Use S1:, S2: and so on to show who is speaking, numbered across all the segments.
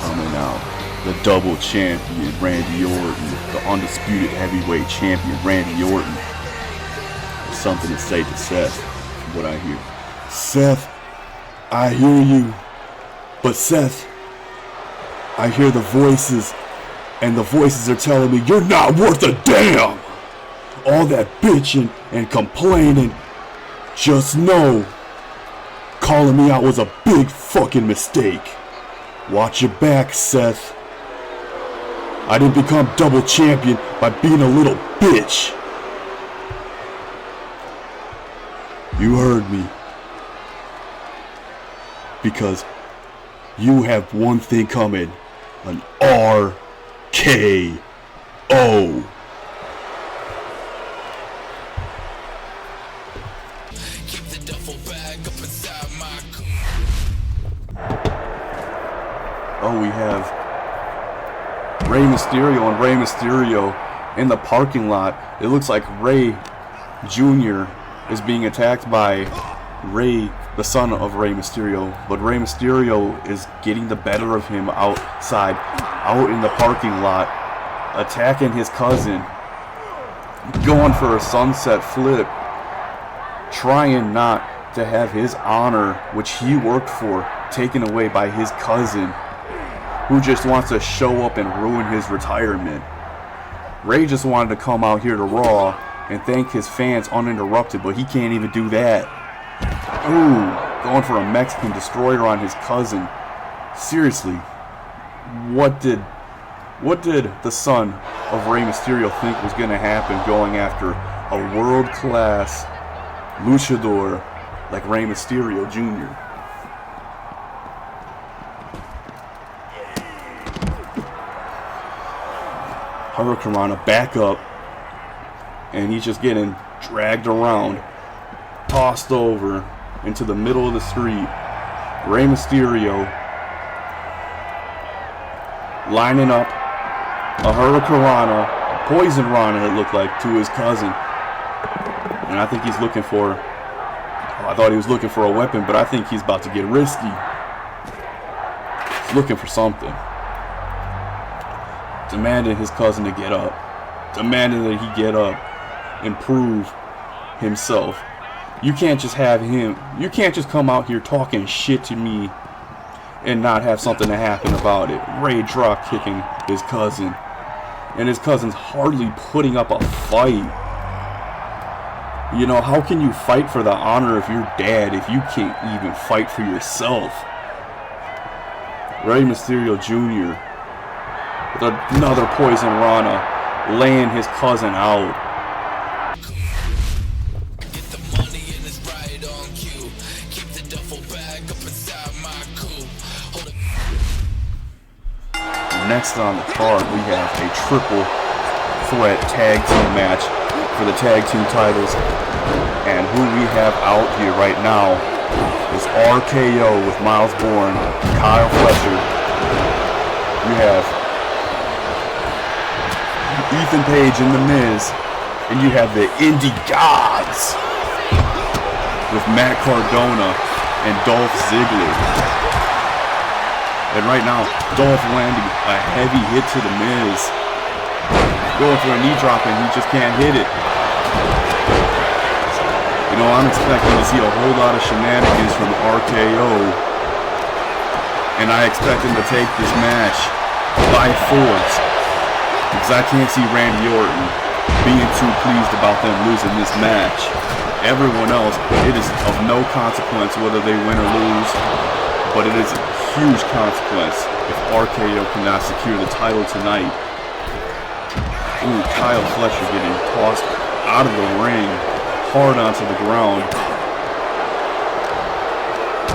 S1: coming out. The double champion, Randy Orton. The undisputed heavyweight champion, Randy Orton. There's something to say to Seth, from what I hear. Seth, I hear you. But Seth, I hear the voices, and the voices are telling me you're not worth a damn. All that bitching and complaining, just know, calling me out was a big fucking mistake. Watch your back, Seth. I didn't become double champion by being a little bitch. You heard me. Because you have one thing coming. An RKO.
S2: Keep the duffel bag up inside my
S1: Oh, we have Rey Mysterio and Rey Mysterio in the parking lot. It looks like Rey Jr. is being attacked by Rey, the son of Rey Mysterio. But Rey Mysterio is getting the better of him outside, out in the parking lot, attacking his cousin, going for a sunset flip, trying not to have his honor, which he worked for, taken away by his cousin, who just wants to show up and ruin his retirement. Rey just wanted to come out here to Raw and thank his fans uninterrupted, but he can't even do that. Ooh, going for a Mexican destroyer on his cousin. Seriously, what did the son of Rey Mysterio think was going to happen going after a world-class luchador like Rey Mysterio Jr.? Hurricanrana back up, and he's just getting dragged around, tossed over into the middle of the street. Rey Mysterio lining up a Hurricanrana, Poison Rana it looked like, to his cousin. And I think he's looking for, I thought he was looking for a weapon, but I think he's about to get risky. He's looking for something. Demanding his cousin to get up. Demanding that he get up and prove himself. You can't just have him, you can't just come out here talking shit to me and not have something to happen about it. Rey drop kicking his cousin, and his cousin's hardly putting up a fight. You know, how can you fight for the honor of your dad if you can't even fight for yourself? Rey Mysterio Jr. with another Poison Rana, laying his cousin out.
S2: Get the money and it's right on cue. Keep the duffel bag up inside my coupe. Hold it.
S1: Next on the card, we have a triple threat tag team match for the tag team titles. And who we have out here right now is RKO with Miles Bourne, Kyle Fletcher. We have Ethan Page and The Miz, and you have the Indie Gods with Matt Cardona and Dolph Ziggler. And right now, Dolph landing a heavy hit to The Miz, going for a knee drop, and he just can't hit it. You know, I'm expecting to see a whole lot of shenanigans from RKO, and I expect him to take this match by force, because I can't see Randy Orton being too pleased about them losing this match. Everyone else, it is of no consequence whether they win or lose, but it is a huge consequence if RKO cannot secure the title tonight. Ooh, Kyle Fletcher getting tossed out of the ring, hard onto the ground.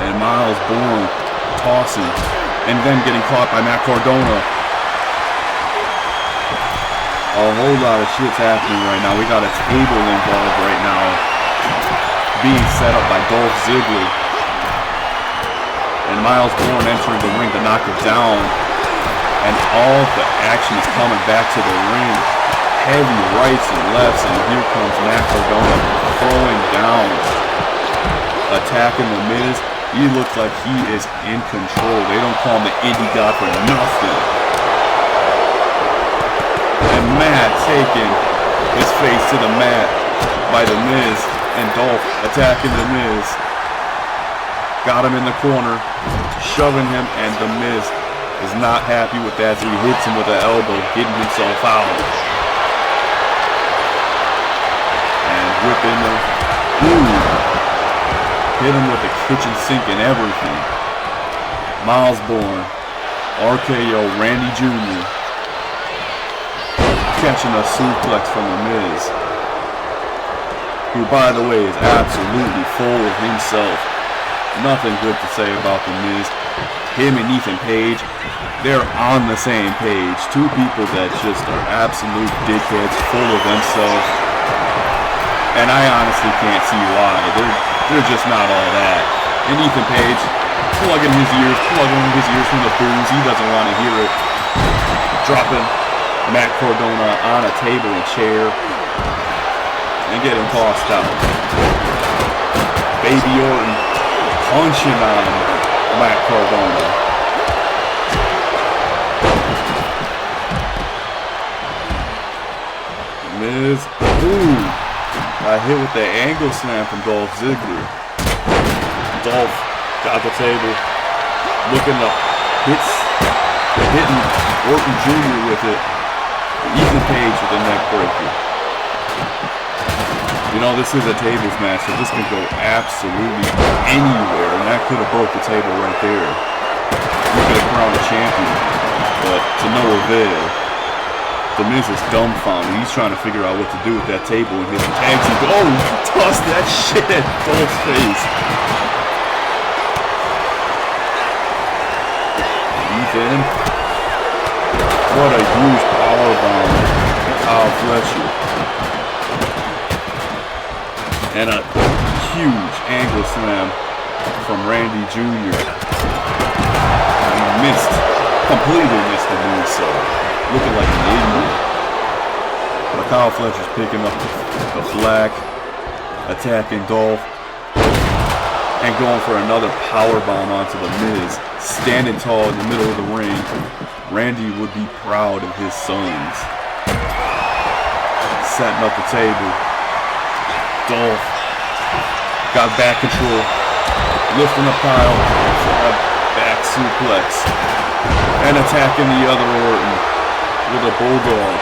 S1: And Miles Bourne tossing, and then getting caught by Matt Cardona. A whole lot of shit's happening right now. We got a table involved right now, being set up by Dolph Ziggler. And Miles Bourne entering the ring to knock it down. And all the action is coming back to the ring. Heavy rights and lefts, and here comes Matt Cardona throwing down, attacking The Miz, He looks like he is in control. They don't call him the Indie God for nothing. And Matt taking his face to the mat by The Miz, and Dolph attacking The Miz. Got him in the corner, shoving him, and The Miz is not happy with that, so he hits him with an elbow, getting himself out. And whipping him. Ooh. Hit him with the kitchen sink and everything. Miles Bourne, RKO, Randy Jr. catching a suplex from The Miz, who, by the way, is absolutely full of himself. Nothing good to say about The Miz. Him and Ethan Page, they're on the same page. Two people that just are absolute dickheads, full of themselves. And I honestly can't see why. They're just not all that. And Ethan Page, plugging his ears from the booze. He doesn't want to hear it. Dropping Matt Cardona on a table and chair and getting tossed out. Baby Orton punching on Matt Cardona. Miz, ooh, got hit with the angle slam from Dolph Ziggler. Dolph got the table, looking up, hitting Orton Jr. with it. Ethan Page with the neck breaker. You know, this is a tables match, so this can go absolutely anywhere, and that could have broke the table right there. You could have crowned a champion, but to no avail. The Miz is dumbfounded. He's trying to figure out what to do with that table and his tag team. Oh, toss that shit at Dolph's face. Ethan. What a huge powerbomb to Kyle Fletcher. And a huge angle slam from Randy Jr. He completely missed the moonsault. Looking like an idiot. But Kyle Fletcher's picking up the flag, attacking Dolph, and going for another powerbomb onto The Miz. Standing tall in the middle of the ring. Randy would be proud of his sons. Setting up the table. Dolph got back control. Lifting up Kyle for a back suplex. And attacking the other Orton with a bulldog.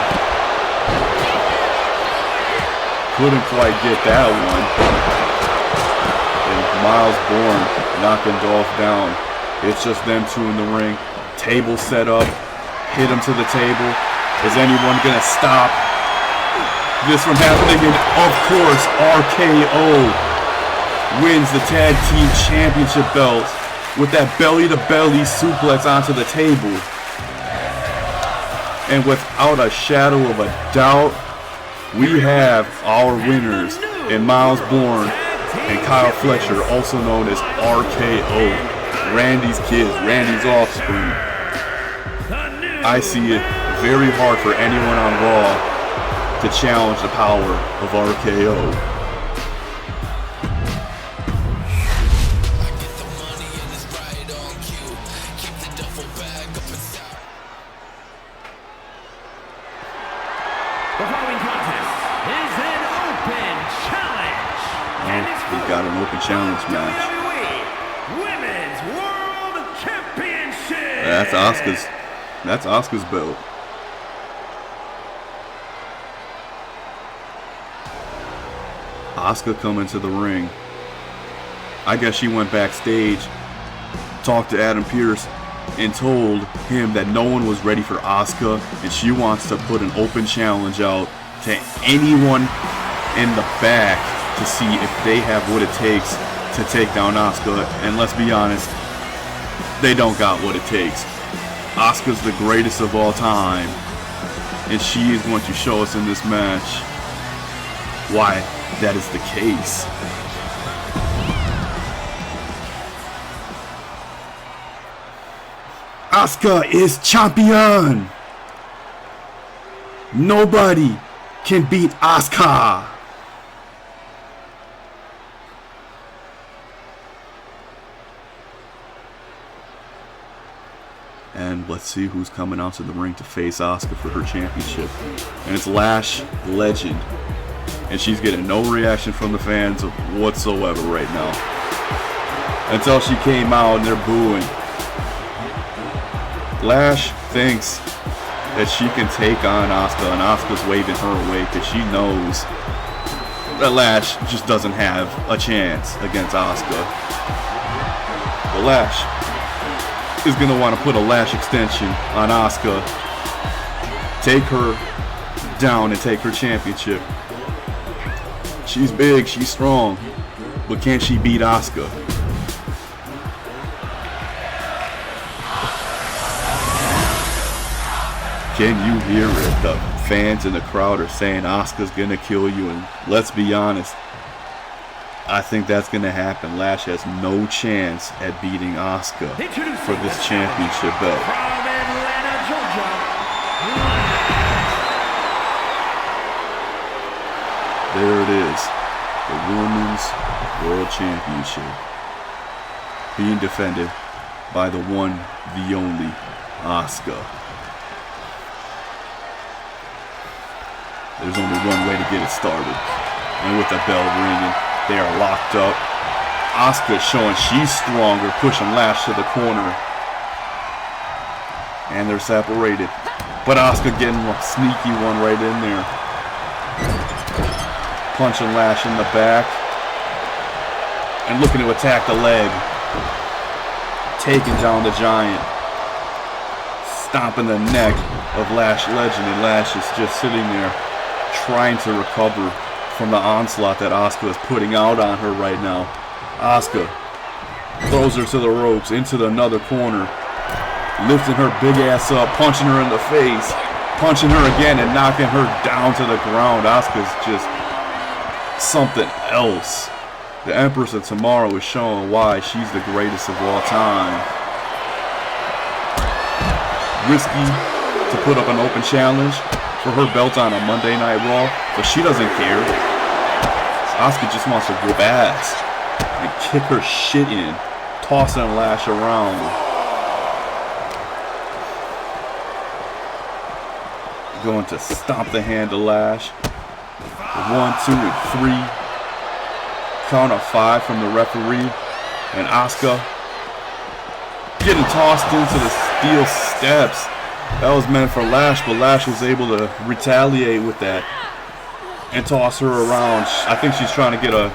S1: Couldn't quite get that one. And Miles Bourne knocking Dolph down. It's just them two in the ring. Table set up. Hit him to the table. Is anyone gonna stop this from happening? And of course, RKO wins the Tag Team Championship belts with that belly-to-belly suplex onto the table. And without a shadow of a doubt, we have our winners in Miles Bourne and Kyle Fletcher, also known as RKO. Randy's kids, Randy's offspring. I see it very hard for anyone on Raw to challenge the power of RKO. Challenge match.
S3: WWE Women's World Championship.
S1: That's Asuka's belt. Asuka coming to the ring. I guess she went backstage, talked to Adam Pearce, and told him that no one was ready for Asuka, and she wants to put an open challenge out to anyone in the back to see if they have what it takes to take down Asuka. And let's be honest, they don't got what it takes. Asuka's the greatest of all time, and she is going to show us in this match why that is the case. Asuka is champion! Nobody can beat Asuka! And let's see who's coming out to the ring to face Asuka for her championship. And it's Lash Legend. And she's getting no reaction from the fans whatsoever right now. Until she came out and they're booing. Lash thinks that she can take on Asuka, and Asuka's waving her away because she knows that Lash just doesn't have a chance against Asuka. But Lash is going to want to put a lash extension on Asuka, take her down and take her championship. She's big, she's strong, but can she beat Asuka? Can you hear it? The fans in the crowd are saying Asuka's going to kill you, and let's be honest, I think that's going to happen. Lash has no chance at beating Asuka for this championship belt.
S3: From Atlanta, Georgia.
S1: There it is. The Women's World Championship. Being defended by the one, the only, Asuka. There's only one way to get it started. And with the bell ringing, they are locked up. Asuka showing she's stronger, pushing Lash to the corner. And they're separated. But Asuka getting a sneaky one right in there. Punching Lash in the back. And looking to attack the leg. Taking down the Giant. Stomping the neck of Lash Legend. And Lash is just sitting there trying to recover from the onslaught that Asuka is putting out on her right now. Asuka throws her to the ropes, into another corner, lifting her big ass up, punching her in the face, punching her again and knocking her down to the ground. Asuka's just something else. The Empress of Tomorrow is showing why she's the greatest of all time. Risky to put up an open challenge for her belt on a Monday Night Raw, but she doesn't care. Asuka just wants to whip ass and kick her shit in, tossing Lash around. Going to stomp the hand of Lash. 1, 2, and 3. Count of 5 from the referee. And Asuka getting tossed into the steel steps. That was meant for Lash, but Lash was able to retaliate with that and toss her around. I think she's trying to get a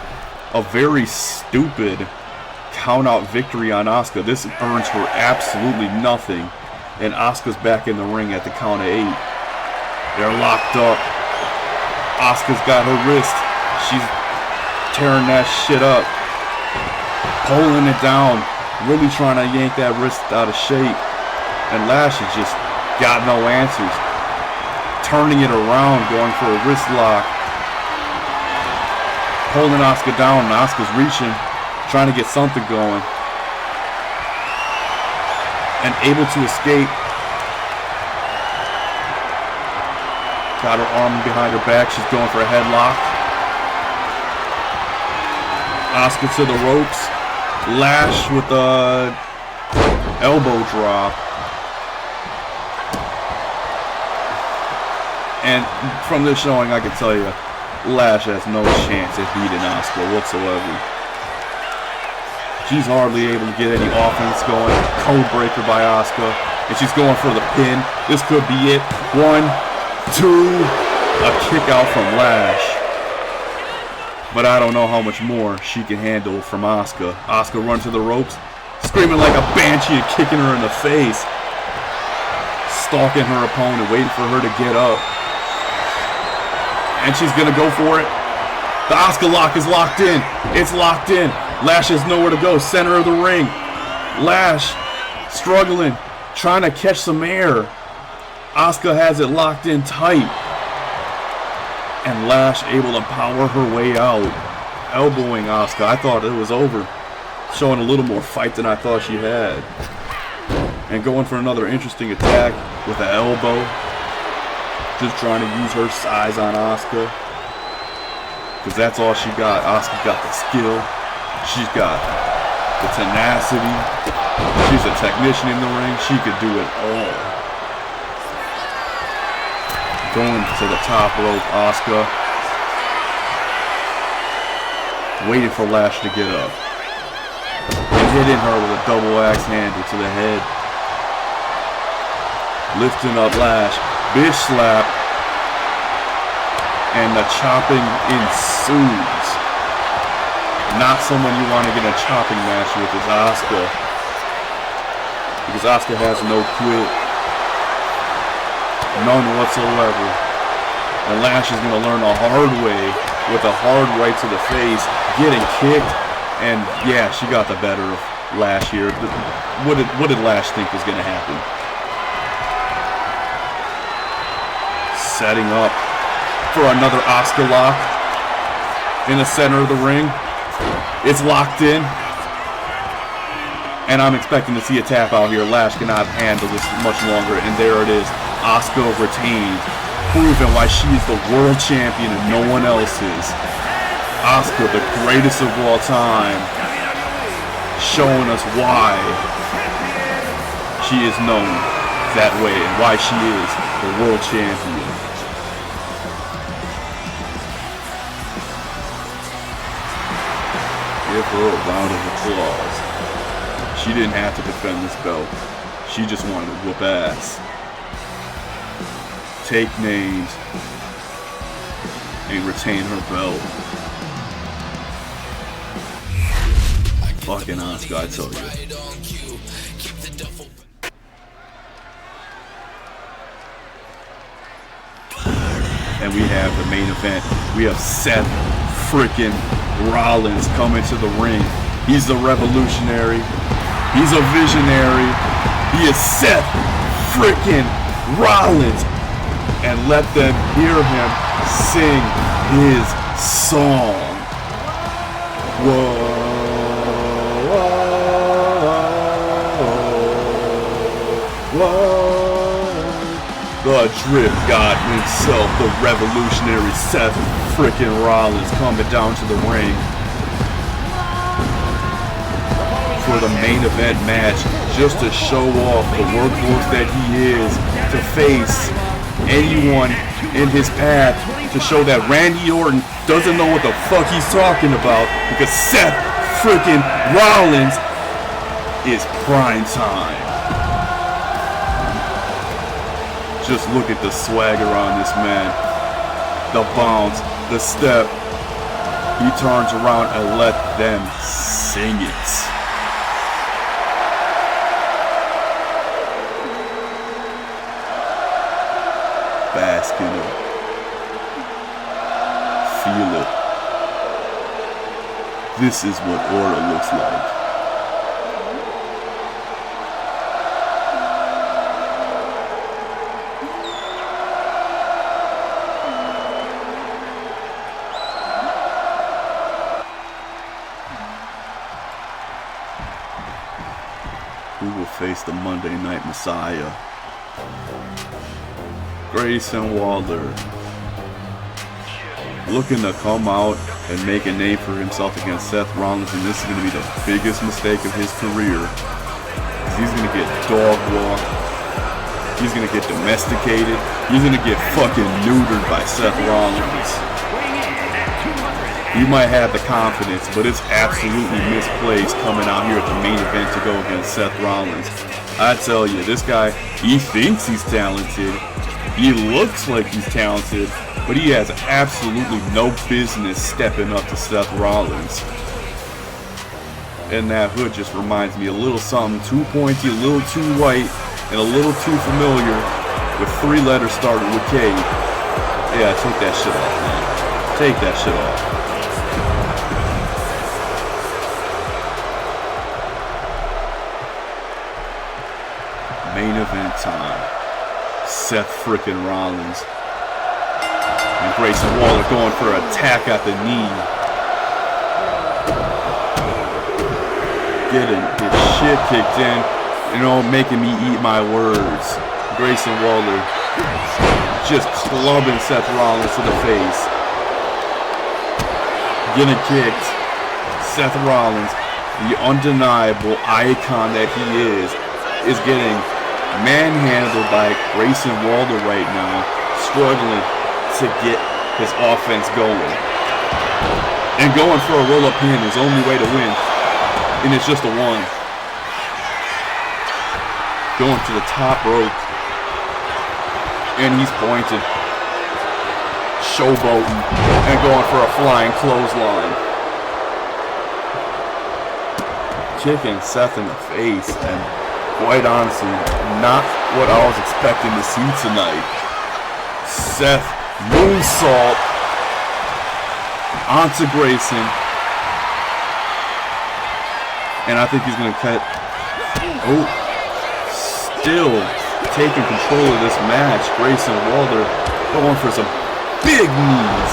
S1: very stupid count-out victory on Asuka. This earns her absolutely nothing, and Asuka's back in the ring at the count of 8. They're locked up. Asuka's got her wrist. She's tearing that shit up, pulling it down, really trying to yank that wrist out of shape. And Lash has just got no answers. Turning it around, going for a wrist lock. Holding Asuka down, and Asuka's reaching, trying to get something going. And able to escape. Got her arm behind her back, she's going for a headlock. Asuka to the ropes. Lash with a elbow drop. And from this showing, I can tell you, Lash has no chance at beating Asuka whatsoever. She's hardly able to get any offense going. Code breaker by Asuka. And she's going for the pin. This could be it. 1, 2. A kick out from Lash. But I don't know how much more she can handle from Asuka. Asuka runs to the ropes, screaming like a banshee and kicking her in the face. Stalking her opponent, waiting for her to get up. And she's going to go for it. The Asuka lock is locked in. It's locked in. Lash has nowhere to go. Center of the ring. Lash struggling, trying to catch some air. Asuka has it locked in tight. And Lash able to power her way out. Elbowing Asuka. I thought it was over. Showing a little more fight than I thought she had. And going for another interesting attack with an elbow. Just trying to use her size on Asuka. Because that's all she got. Asuka got the skill. She's got the tenacity. She's a technician in the ring. She could do it all. Going to the top rope, Asuka. Waiting for Lash to get up. And hitting her with a double axe handle to the head. Lifting up Lash. Bitch slap. And the chopping ensues. Not someone you want to get a chopping match with is Asuka. Because Asuka has no quit. None whatsoever. And Lash is going to learn the hard way with a hard right to the face, getting kicked. And yeah, she got the better of Lash here. What did Lash think was going to happen? Setting up for another Asuka lock in the center of the ring. It's locked in. And I'm expecting to see a tap out here. Lash cannot handle this much longer. And there it is. Asuka retained. Proving why she is the world champion and no one else is. Asuka, the greatest of all time. Showing us why she is known that way and why she is the world champion. Give her a round of applause. She didn't have to defend this belt. She just wanted to whoop ass. Take names. And retain her belt. Fucking Asuka, I tell you. And we have the main event. We have Seth freaking Rollins coming to the ring. He's the revolutionary. He's a visionary. He is Seth freaking Rollins. And let them hear him sing his song. Whoa, whoa, whoa. The Drip God himself, the revolutionary Seth freaking Rollins, coming down to the ring for the main event match, just to show off the workhorse that he is, to face anyone in his path, to show that Randy Orton doesn't know what the fuck he's talking about, because Seth freaking Rollins is prime time. Just look at the swagger on this man. The bounce, the step. He turns around and let them sing it. Bask in it. Feel it. This is what order looks like. Who will face the Monday Night Messiah? Grayson Waller, looking to come out and make a name for himself against Seth Rollins, and this is going to be the biggest mistake of his career. He's going to get dog walked. He's going to get domesticated. He's going to get fucking neutered by Seth Rollins. He might have the confidence, but it's absolutely misplaced coming out here at the main event to go against Seth Rollins. I tell you, this guy, he thinks he's talented. He looks like he's talented, but he has absolutely no business stepping up to Seth Rollins. And that hood just reminds me a little something too pointy, a little too white, and a little too familiar with 3 letters starting with K. Yeah, take that shit off, man. Take that shit off. Main event time. Seth frickin' Rollins and Grayson Waller going for an attack at the knee. Getting his shit kicked in, making me eat my words. Grayson Waller just clubbing Seth Rollins to the face. Getting kicked. Seth Rollins the undeniable icon that he is getting manhandled by Grayson Waller right now, struggling to get his offense going. And going for a roll-up pin is the only way to win, and it's just a one. Going to the top rope, and he's pointed, showboating, and going for a flying clothesline. Kicking Seth in the face, and quite honestly, not what I was expecting to see tonight. Seth moonsault onto Grayson, and I think he's gonna cut. Oh, still taking control of this match. Grayson Waller going for some big knees,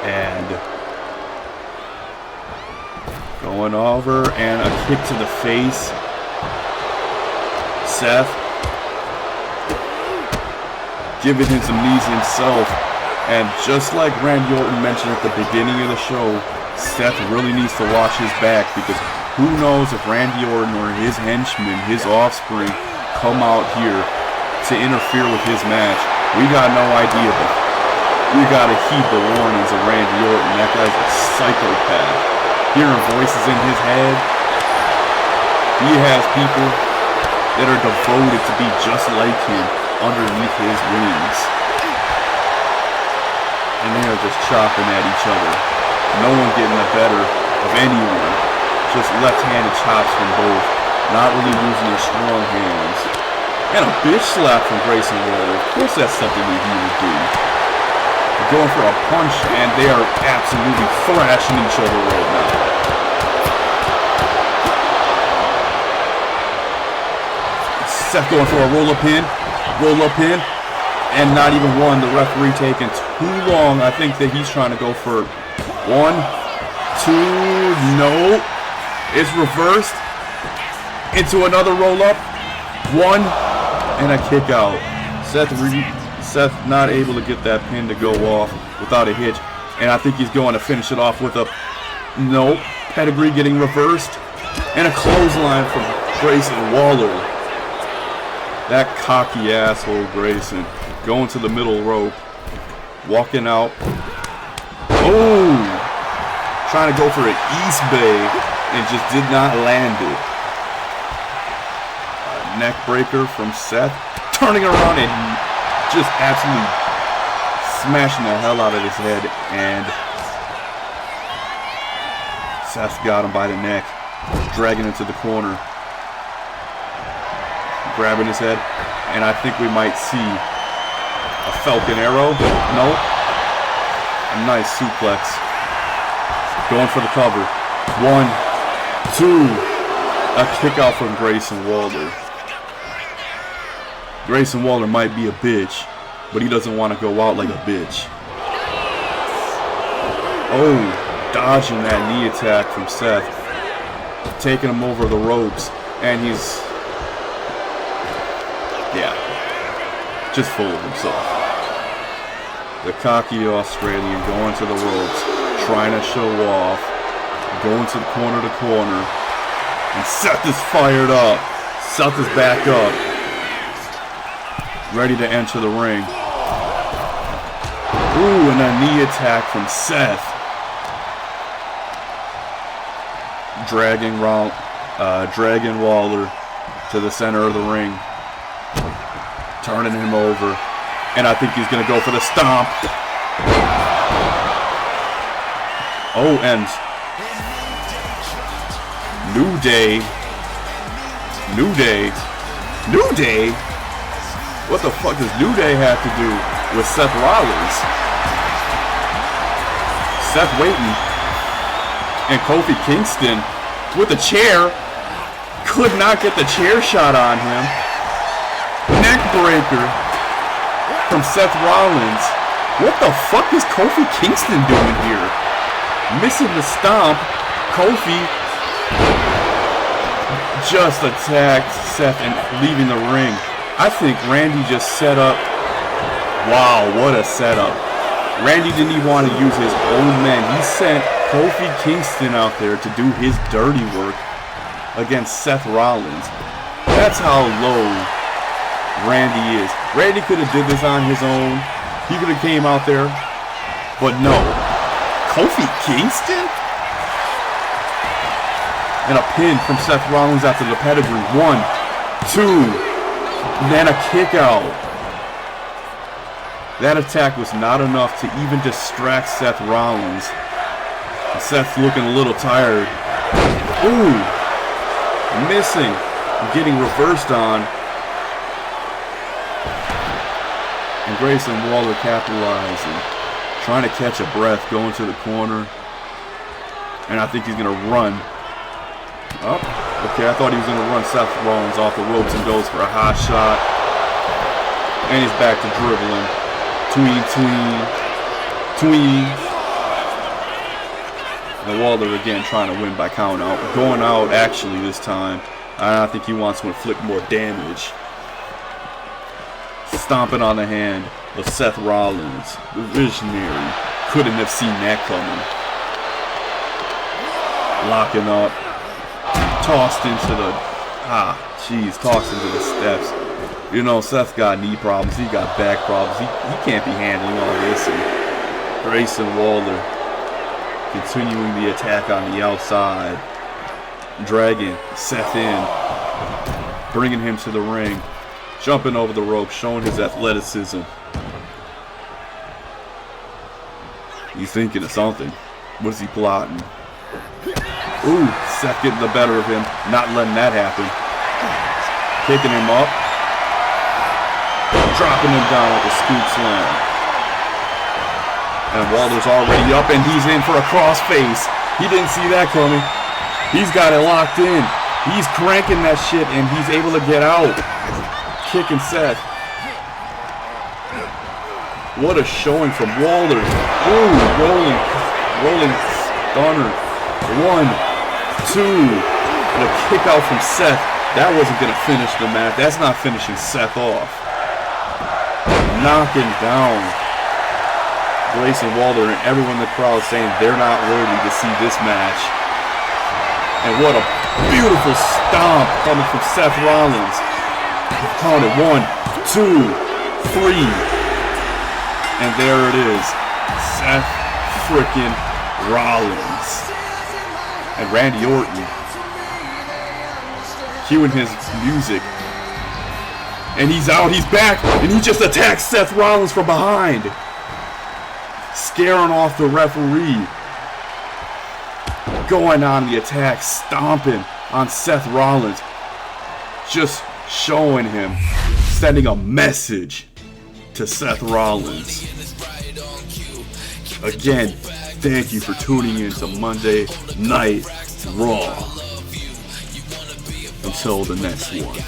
S1: and going over, and a kick to the face. Seth giving him some knees himself, and just like Randy Orton mentioned at the beginning of the show, Seth really needs to watch his back, because who knows if Randy Orton or his henchmen, his offspring, come out here to interfere with his match. We got no idea, but we gotta heed the warnings of Randy Orton. That guy's a psychopath. Hearing voices in his head, he has people that are devoted to be just like him underneath his wings, and they are just chopping at each other. No one getting the better of anyone. Just left-handed chops from both, not really using their strong hands. And a bitch slap from Grayson Waller. Of course that's something that he would do. Going for a punch, and they are absolutely thrashing each other right now. Seth going for a roll-up pin, and not even one. The referee taking too long. I think that he's trying to go for 1, 2, no. It's reversed into another roll-up. 1, and a kick out. Seth not able to get that pin to go off without a hitch, and I think he's going to finish it off with a nope. Pedigree getting reversed, and a clothesline from Grayson Waller. That cocky asshole Grayson going to the middle rope, walking out. Oh, trying to go for an East Bay and just did not land it. Neck breaker from Seth, turning around and just absolutely smashing the hell out of his head, and Seth got him by the neck, dragging him to the corner, grabbing his head, and I think we might see a Falcon Arrow. No, a nice suplex, going for the cover. 1, 2, a kick out from Grayson Waller. Grayson Waller might be a bitch, but he doesn't want to go out like a bitch. Oh, dodging that knee attack from Seth, taking him over the ropes, and he's, yeah, just full of himself. The cocky Australian going to the ropes, trying to show off, going to corner to corner, and Seth is fired up. Seth is back up, ready to enter the ring. Ooh, and a knee attack from Seth. Dragging Waller to the center of the ring, turning him over, and I think he's going to go for the stomp. Oh, and New Day. What the fuck does New Day have to do with Seth Rollins? Seth waiting, and Kofi Kingston with a chair, could not get the chair shot on him. Neck breaker from Seth Rollins. What the fuck is Kofi Kingston doing here? Missing the stomp. Kofi just attacked Seth and leaving the ring. I think Randy just set up. Wow, what a setup. Randy didn't even want to use his own men. He sent Kofi Kingston out there to do his dirty work against Seth Rollins. That's how low Randy is. Randy could have did this on his own. He could have came out there. But no. Kofi Kingston? And a pin from Seth Rollins after the pedigree. 1, 2, and then a kick out. That attack was not enough to even distract Seth Rollins. And Seth's looking a little tired. Ooh. Missing. Getting reversed on. And Grayson Waller capitalizing. Trying to catch a breath. Going to the corner. And I think he's going to run. Oh, okay. I thought he was going to run Seth Rollins off the ropes and goes for a hot shot. And he's back to dribbling. Tween. And Waller again trying to win by count out. Going out actually this time. I think he wants to inflict more damage. Stomping on the hand of Seth Rollins. The visionary. Couldn't have seen that coming. Locking up. Tossed into the... tossed into the steps. You know, Seth's got knee problems. He got back problems. He can't be handling all this. And Grayson Waller continuing the attack on the outside. Dragging Seth in. Bringing him to the ring. Jumping over the rope. Showing his athleticism. He's thinking of something. What is he plotting? Ooh, Seth getting the better of him. Not letting that happen. Picking him up. Dropping him down with a scoop slam. And Waller's already up and he's in for a crossface. He didn't see that coming. He's got it locked in. He's cranking that shit and he's able to get out. Kicking Seth. What a showing from Waller. Ooh, rolling stunner. 1, 2. And a kick out from Seth. That wasn't going to finish the match. That's not finishing Seth off. Knocking down Grayson Waller and everyone in the crowd saying they're not worthy to see this match. And what a beautiful stomp coming from Seth Rollins. Counted 1, 2, 3. And there it is. Seth frickin' Rollins. And Randy Orton cueing his music. And he's out, he's back, and he just attacks Seth Rollins from behind. Scaring off the referee. Going on the attack, stomping on Seth Rollins. Just showing him, sending a message to Seth Rollins. Again, thank you for tuning in to Monday Night Raw. Until the next one.